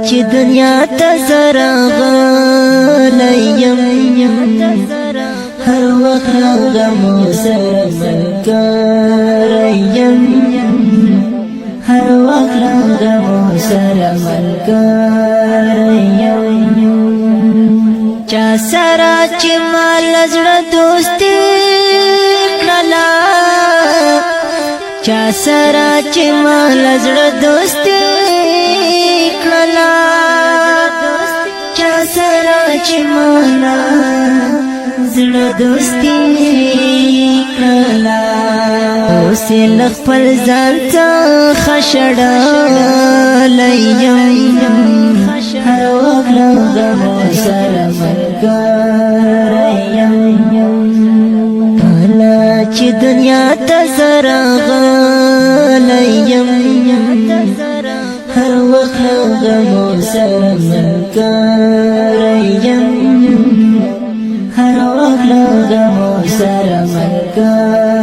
چې دنیا ته زرا غلیم هر وخت غمو سره ملګریم هر وخت غمو سره ملګریم چا سره چې مال زړه دوستي کړلا چا سره چې مال زړه دوستي کړلا چا سره چې مال زړه دوستي کړلا اوس خپل ځان ته خشړلیم هر وخت غمو سره ملګریم کله چې دنیا ته زرا غلیم هر وخت غمو سره ملګریم هر وخت غمو سره ملګریم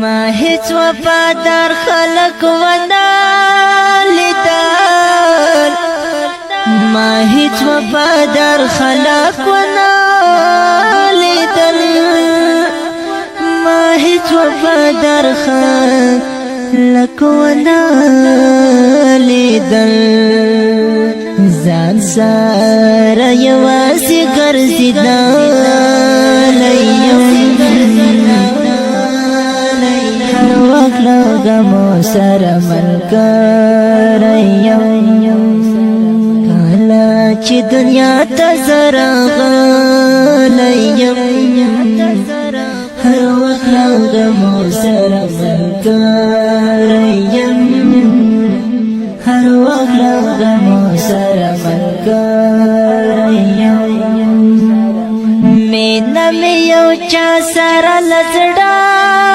ما هیڅ وفادار خلق ونه لیدل ما هیڅ وفادار خلق ونه لیدل ما هیڅ وفادار خلق ونه لیدل ځان سره یوازې ګرځېدلیم هر وخت له غمو سره ملګریم کله چې دنیا ته زرا غلیم هر وخت له غمو سره ملګریم هر وخت له غمو سره ملګریم مینه مې یو چا سره له زړه